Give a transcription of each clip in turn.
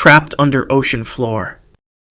trapped under ocean floor.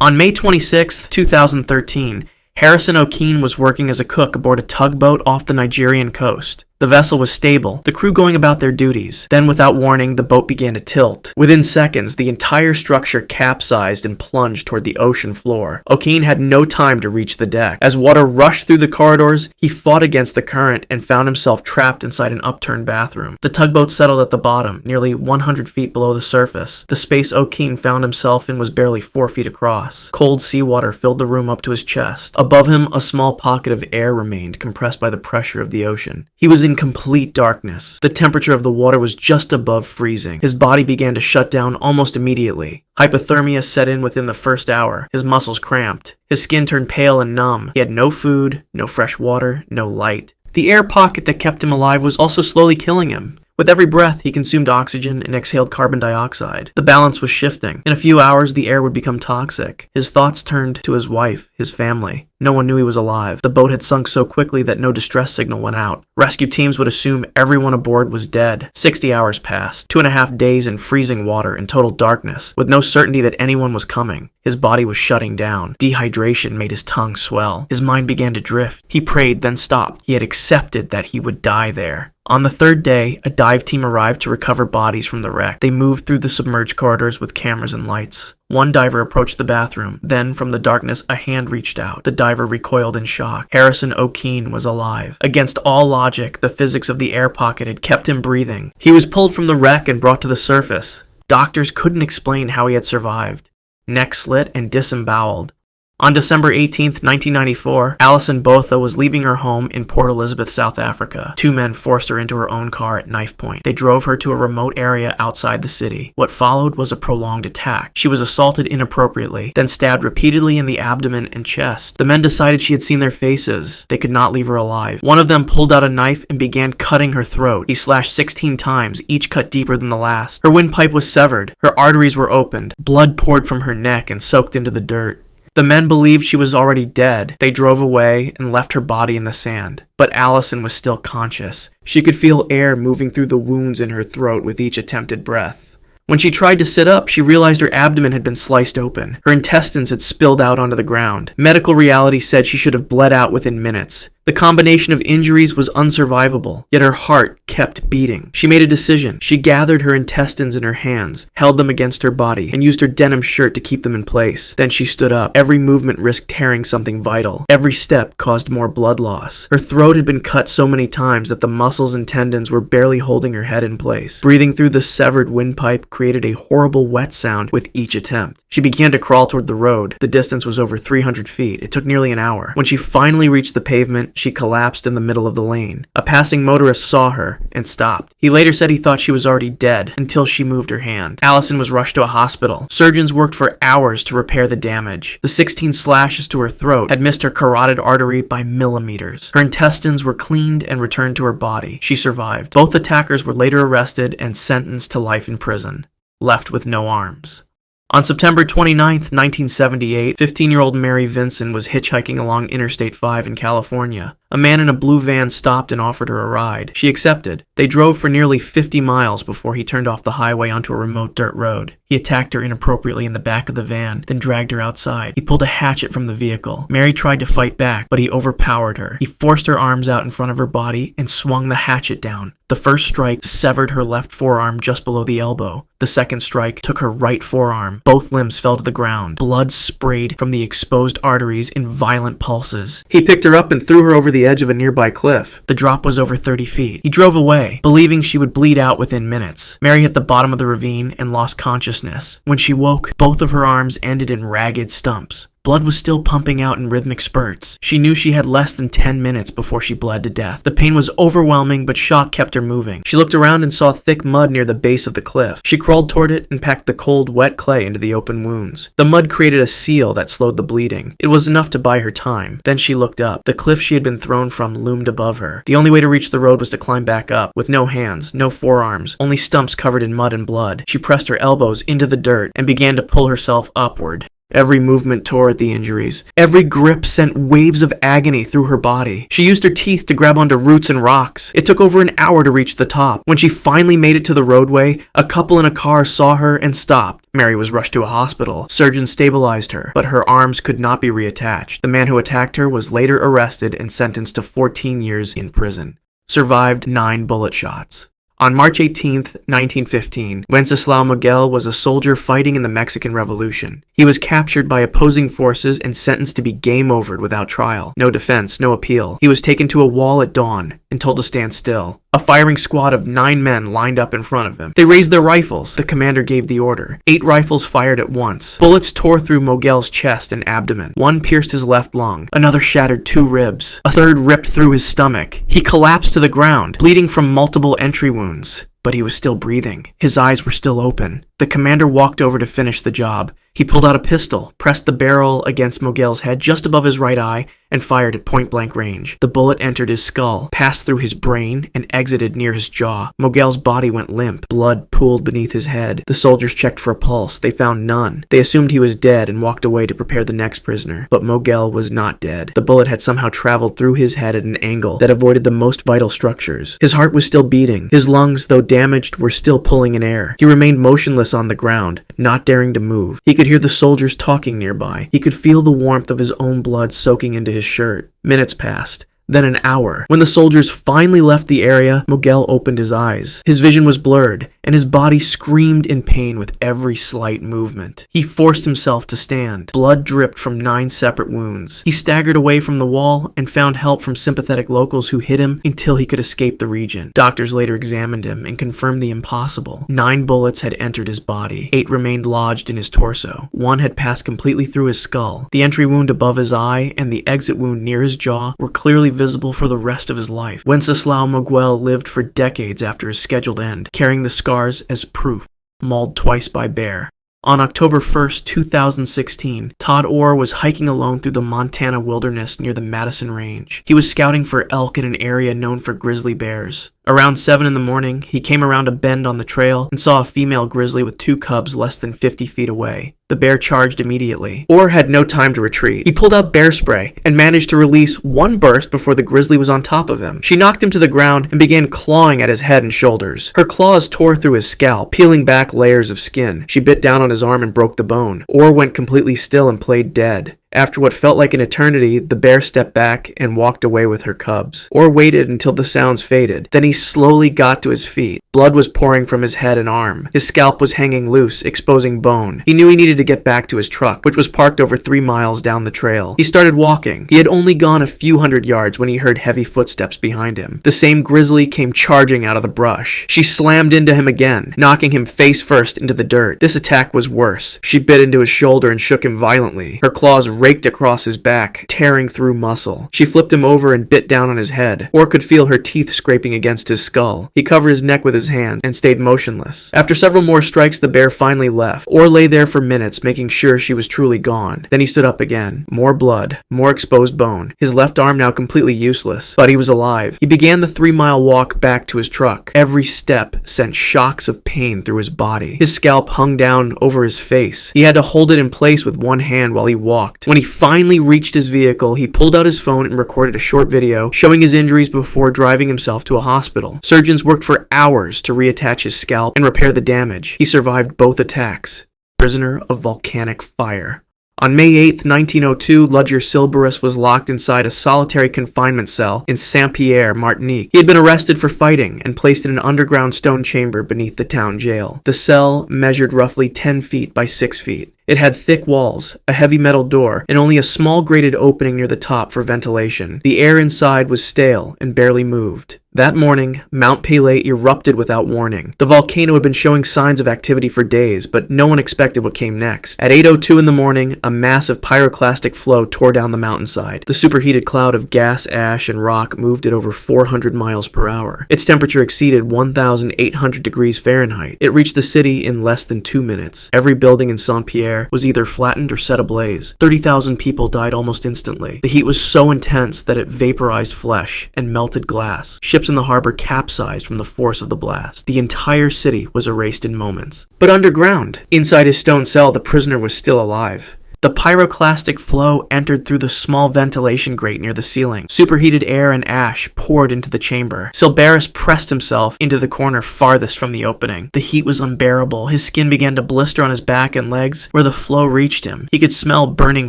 On May 26, 2013, Harrison O'Keene was working as a cook aboard a tugboat off the Nigerian coast. The vessel was stable, the crew going about their duties. Then, without warning, the boat began to tilt. Within seconds, the entire structure capsized and plunged toward the ocean floor. O'Keene had no time to reach the deck. As water rushed through the corridors, he fought against the current and found himself trapped inside an upturned bathroom. The tugboat settled at the bottom, nearly 100 feet below the surface. The space O'Keene found himself in was barely 4 feet across. Cold seawater filled the room up to his chest. Above him, a small pocket of air remained, compressed by the pressure of the ocean. He was in complete darkness. The temperature of the water was just above freezing. His body began to shut down almost immediately. Hypothermia set in within the first hour. His muscles cramped. His skin turned pale and numb. He had no food, no fresh water, no light. The air pocket that kept him alive was also slowly killing him. With every breath, he consumed oxygen and exhaled carbon dioxide. The balance was shifting. In a few hours, the air would become toxic. His thoughts turned to his wife, his family. No one knew he was alive. The boat had sunk so quickly that no distress signal went out. Rescue teams would assume everyone aboard was dead. 60 hours passed, 2.5 days in freezing water in total darkness, with no certainty that anyone was coming. His body was shutting down. Dehydration made his tongue swell. His mind began to drift. He prayed, then stopped. He had accepted that he would die there. On the third day, a dive team arrived to recover bodies from the wreck. They moved through the submerged corridors with cameras and lights. One diver approached the bathroom. Then, from the darkness, a hand reached out. The diver recoiled in shock. Harrison O'Keene was alive. Against all logic, the physics of the air pocket had kept him breathing. He was pulled from the wreck and brought to the surface. Doctors couldn't explain how he had survived. Neck slit and disemboweled. On December 18, 1994, Alison Botha was leaving her home in Port Elizabeth, South Africa. 2 men forced her into her own car at knife point. They drove her to a remote area outside the city. What followed was a prolonged attack. She was assaulted inappropriately, then stabbed repeatedly in the abdomen and chest. The men decided she had seen their faces. They could not leave her alive. One of them pulled out a knife and began cutting her throat. He slashed 16 times, each cut deeper than the last. Her windpipe was severed. Her arteries were opened. Blood poured from her neck and soaked into the dirt. The men believed she was already dead. They drove away and left her body in the sand. But Alison was still conscious. She could feel air moving through the wounds in her throat with each attempted breath. When she tried to sit up, she realized her abdomen had been sliced open. Her intestines had spilled out onto the ground. Medical reality said she should have bled out within minutes. The combination of injuries was unsurvivable, yet her heart kept beating. She made a decision. She gathered her intestines in her hands, held them against her body, and used her denim shirt to keep them in place. Then she stood up. Every movement risked tearing something vital. Every step caused more blood loss. Her throat had been cut so many times that the muscles and tendons were barely holding her head in place. Breathing through the severed windpipe created a horrible wet sound with each attempt. She began to crawl toward the road. The distance was over 300 feet. It took nearly an hour. When she finally reached the pavement, she collapsed in the middle of the lane. A passing motorist saw her and stopped. He later said he thought she was already dead until she moved her hand. Alison was rushed to a hospital. Surgeons worked for hours to repair the damage. The 16 slashes to her throat had missed her carotid artery by millimeters. Her intestines were cleaned and returned to her body. She survived. Both attackers were later arrested and sentenced to life in prison, left with no arms. On September 29, 1978, 15-year-old Mary Vinson was hitchhiking along Interstate 5 in California. A man in a blue van stopped and offered her a ride. She accepted. They drove for nearly 50 miles before he turned off the highway onto a remote dirt road. He attacked her inappropriately in the back of the van, then dragged her outside. He pulled a hatchet from the vehicle. Mary tried to fight back, but he overpowered her. He forced her arms out in front of her body and swung the hatchet down. The first strike severed her left forearm just below the elbow. The second strike took her right forearm. Both limbs fell to the ground. Blood sprayed from the exposed arteries in violent pulses. He picked her up and threw her over the edge of a nearby cliff. The drop was over 30 feet. He drove away, believing she would bleed out within minutes. Mary hit the bottom of the ravine and lost consciousness. When she woke, both of her arms ended in ragged stumps. Blood was still pumping out in rhythmic spurts. She knew she had less than 10 minutes before she bled to death. The pain was overwhelming, but shock kept her moving. She looked around and saw thick mud near the base of the cliff. She crawled toward it and packed the cold, wet clay into the open wounds. The mud created a seal that slowed the bleeding. It was enough to buy her time. Then she looked up. The cliff she had been thrown from loomed above her. The only way to reach the road was to climb back up, with no hands, no forearms, only stumps covered in mud and blood. She pressed her elbows into the dirt and began to pull herself upward. Every movement tore at the injuries. Every grip sent waves of agony through her body. She used her teeth to grab onto roots and rocks. It took over an hour to reach the top. When she finally made it to the roadway, a couple in a car saw her and stopped. Mary was rushed to a hospital. Surgeons stabilized her, but her arms could not be reattached. The man who attacked her was later arrested and sentenced to 14 years in prison. Survived 9 bullet shots. On March 18, 1915, Wenceslao Miguel was a soldier fighting in the Mexican Revolution. He was captured by opposing forces and sentenced to be game overed without trial. No defense, no appeal. He was taken to a wall at dawn and told to stand still. A firing squad of 9 men lined up in front of him. They raised their rifles. The commander gave the order. 8 rifles fired at once. Bullets tore through Miguel's chest and abdomen. One pierced his left lung. Another shattered 2 ribs. A third ripped through his stomach. He collapsed to the ground, bleeding from multiple entry wounds. But he was still breathing. His eyes were still open. The commander walked over to finish the job. He pulled out a pistol, pressed the barrel against Miguel's head just above his right eye, and fired at point-blank range. The bullet entered his skull, passed through his brain, and exited near his jaw. Miguel's body went limp. Blood pooled beneath his head. The soldiers checked for a pulse. They found none. They assumed he was dead and walked away to prepare the next prisoner. But Miguel was not dead. The bullet had somehow traveled through his head at an angle that avoided the most vital structures. His heart was still beating. His lungs, though damaged, were still pulling in air. He remained motionless on the ground, not daring to move. He could hear the soldiers talking nearby. He could feel the warmth of his own blood soaking into his shirt. Minutes passed. Then an hour. When the soldiers finally left the area, Miguel opened his eyes. His vision was blurred, and his body screamed in pain with every slight movement. He forced himself to stand. Blood dripped from 9 separate wounds. He staggered away from the wall and found help from sympathetic locals who hit him until he could escape the region. Doctors later examined him and confirmed the impossible. 9 bullets had entered his body. 8 remained lodged in his torso. 1 had passed completely through his skull. The entry wound above his eye and the exit wound near his jaw were clearly visible for the rest of his life. Wenceslao Miguel lived for decades after his scheduled end, carrying the scars as proof, mauled twice by bear. On October 1st, 2016, Todd Orr was hiking alone through the Montana wilderness near the Madison Range. He was scouting for elk in an area known for grizzly bears. Around 7 in the morning, he came around a bend on the trail and saw a female grizzly with 2 cubs less than 50 feet away. The bear charged immediately. Orr had no time to retreat. He pulled out bear spray and managed to release 1 burst before the grizzly was on top of him. She knocked him to the ground and began clawing at his head and shoulders. Her claws tore through his scalp, peeling back layers of skin. She bit down on his arm and broke the bone. Orr went completely still and played dead. After what felt like an eternity, the bear stepped back and walked away with her cubs. Orr waited until the sounds faded. Then he slowly got to his feet. Blood was pouring from his head and arm. His scalp was hanging loose, exposing bone. He knew he needed to get back to his truck, which was parked over 3 miles down the trail. He started walking. He had only gone a few hundred yards when he heard heavy footsteps behind him. The same grizzly came charging out of the brush. She slammed into him again, knocking him face first into the dirt. This attack was worse. She bit into his shoulder and shook him violently. Her claws raked across his back, tearing through muscle. She flipped him over and bit down on his head. Orr could feel her teeth scraping against his skull. He covered his neck with his hands and stayed motionless. After several more strikes, the bear finally left. Orr lay there for minutes, making sure she was truly gone. Then he stood up again. More blood, more exposed bone. His left arm now completely useless, but he was alive. He began the 3-mile walk back to his truck. Every step sent shocks of pain through his body. His scalp hung down over his face. He had to hold it in place with one hand while he walked. When he finally reached his vehicle, he pulled out his phone and recorded a short video showing his injuries before driving himself to a hospital. Surgeons worked for hours to reattach his scalp and repair the damage. He survived both attacks. Prisoner of volcanic fire. On May 8, 1902, Ludger Silberus was locked inside a solitary confinement cell in Saint-Pierre, Martinique. He had been arrested for fighting and placed in an underground stone chamber beneath the town jail. The cell measured roughly 10 feet by 6 feet. It had thick walls, a heavy metal door, and only a small grated opening near the top for ventilation. The air inside was stale and barely moved. That morning, Mount Pelée erupted without warning. The volcano had been showing signs of activity for days, but no one expected what came next. At 8:02 in the morning, a massive pyroclastic flow tore down the mountainside. The superheated cloud of gas, ash, and rock moved at over 400 miles per hour. Its temperature exceeded 1,800 degrees Fahrenheit. It reached the city in less than 2 minutes. Every building in Saint-Pierre was either flattened or set ablaze. 30,000 people died almost instantly. The heat was so intense that it vaporized flesh and melted glass. Ships in the harbor capsized from the force of the blast. The entire city was erased in moments. But underground, inside his stone cell, the prisoner was still alive. The pyroclastic flow entered through the small ventilation grate near the ceiling. Superheated air and ash poured into the chamber. Silberus pressed himself into the corner farthest from the opening. The heat was unbearable. His skin began to blister on his back and legs where the flow reached him. He could smell burning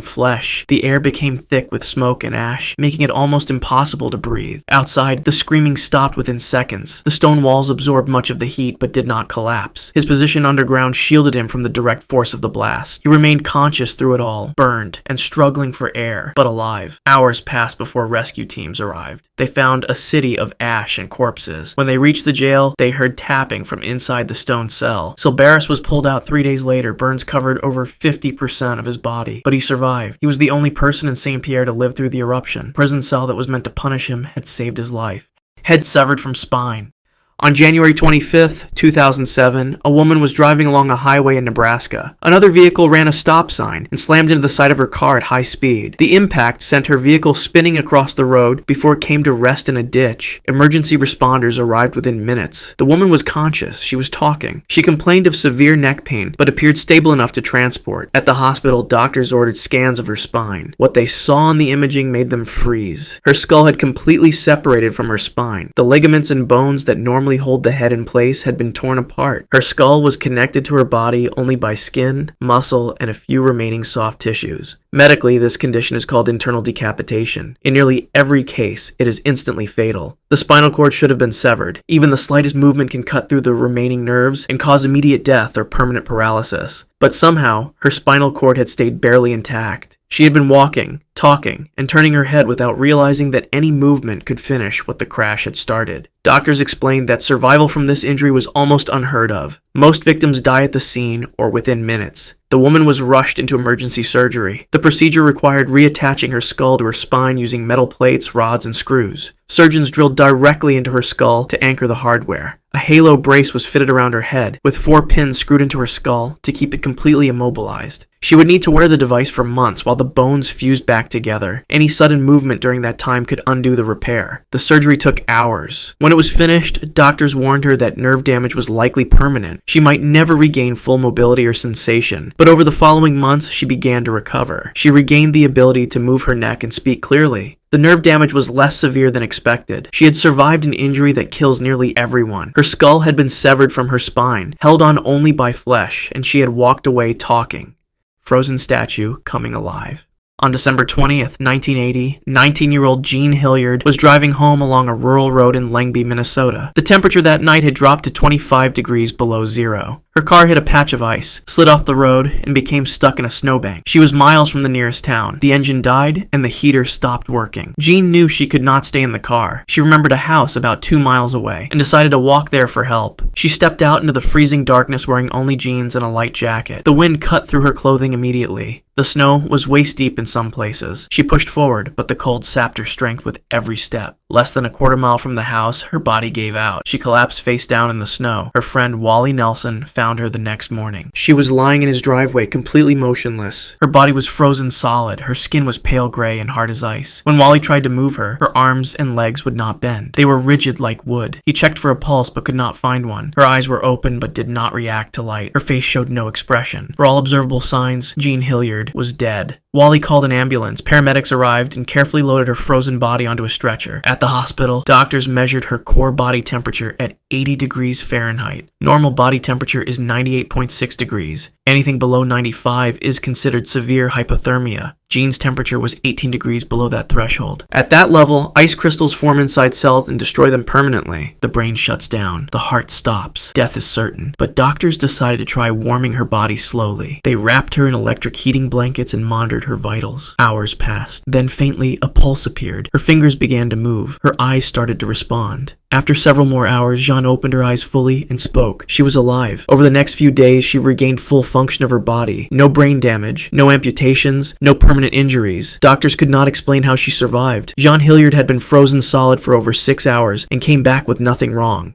flesh. The air became thick with smoke and ash, making it almost impossible to breathe. Outside, the screaming stopped within seconds. The stone walls absorbed much of the heat but did not collapse. His position underground shielded him from the direct force of the blast. He remained conscious through it all, burned and struggling for air, but alive. Hours passed before rescue teams arrived. They found a city of ash and corpses. When they reached the jail, they heard tapping from inside the stone cell. Silberus was pulled out 3 days later. Burns covered over 50% of his body, but he survived. He was the only person in St. Pierre to live through the eruption. Prison cell that was meant to punish him had saved his life. Head severed from spine. On January 25, 2007, a woman was driving along a highway in Nebraska. Another vehicle ran a stop sign and slammed into the side of her car at high speed. The impact sent her vehicle spinning across the road before it came to rest in a ditch. Emergency responders arrived within minutes. The woman was conscious. She was talking. She complained of severe neck pain, but appeared stable enough to transport. At the hospital, doctors ordered scans of her spine. What they saw in the imaging made them freeze. Her skull had completely separated from her spine. The ligaments and bones that normally hold the head in place had been torn apart. Her skull was connected to her body only by skin, muscle, and a few remaining soft tissues. Medically, this condition is called internal decapitation. In nearly every case, it is instantly fatal. The spinal cord should have been severed. Even the slightest movement can cut through the remaining nerves and cause immediate death or permanent paralysis. But somehow, her spinal cord had stayed barely intact. She had been walking, talking, and turning her head without realizing that any movement could finish what the crash had started. Doctors explained that survival from this injury was almost unheard of. Most victims die at the scene or within minutes. The woman was rushed into emergency surgery. The procedure required reattaching her skull to her spine using metal plates, rods, and screws. Surgeons drilled directly into her skull to anchor the hardware. A halo brace was fitted around her head, with 4 pins screwed into her skull to keep it completely immobilized. She would need to wear the device for months while the bones fused back together. Any sudden movement during that time could undo the repair. The surgery took hours. When it was finished, doctors warned her that nerve damage was likely permanent. She might never regain full mobility or sensation, but over the following months, she began to recover. She regained the ability to move her neck and speak clearly. The nerve damage was less severe than expected. She had survived an injury that kills nearly everyone. Her skull had been severed from her spine, held on only by flesh, and she had walked away talking. Frozen statue coming alive. On December 20th, 1980, 19-year-old Jean Hilliard was driving home along a rural road in Lengby, Minnesota. The temperature that night had dropped to 25 degrees below zero. Her car hit a patch of ice, slid off the road, and became stuck in a snowbank. She was miles from the nearest town. The engine died, and the heater stopped working. Jean knew she could not stay in the car. She remembered a house about 2 miles away, and decided to walk there for help. She stepped out into the freezing darkness wearing only jeans and a light jacket. The wind cut through her clothing immediately. The snow was waist-deep in some places. She pushed forward, but the cold sapped her strength with every step. Less than a quarter mile from the house, her body gave out. She collapsed face down in the snow. Her friend Wally Nelson found her the next morning. She was lying in his driveway, completely motionless. Her body was frozen solid. Her skin was pale gray and hard as ice. When Wally tried to move her, her arms and legs would not bend. They were rigid like wood. He checked for a pulse but could not find one. Her eyes were open but did not react to light. Her face showed no expression. For all observable signs, Jean Hilliard was dead. Wally called an ambulance. Paramedics arrived and carefully loaded her frozen body onto a stretcher. At the hospital, doctors measured her core body temperature at 80 degrees Fahrenheit. Normal body temperature is 98.6 degrees. Anything below 95 is considered severe hypothermia. Jean's temperature was 18 degrees below that threshold. At that level, ice crystals form inside cells and destroy them permanently. The brain shuts down. The heart stops. Death is certain. But doctors decided to try warming her body slowly. They wrapped her in electric heating blankets and monitored her vitals. Hours passed. Then faintly, a pulse appeared. Her fingers began to move. Her eyes started to respond. After several more hours, Jean opened her eyes fully and spoke. She was alive. Over the next few days, she regained full function of her body. No brain damage, no amputations, no permanent injuries. Doctors could not explain how she survived. Jean Hilliard had been frozen solid for over 6 hours and came back with nothing wrong.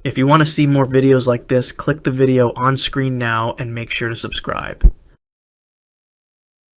If you want to see more videos like this, click the video on screen now and make sure to subscribe.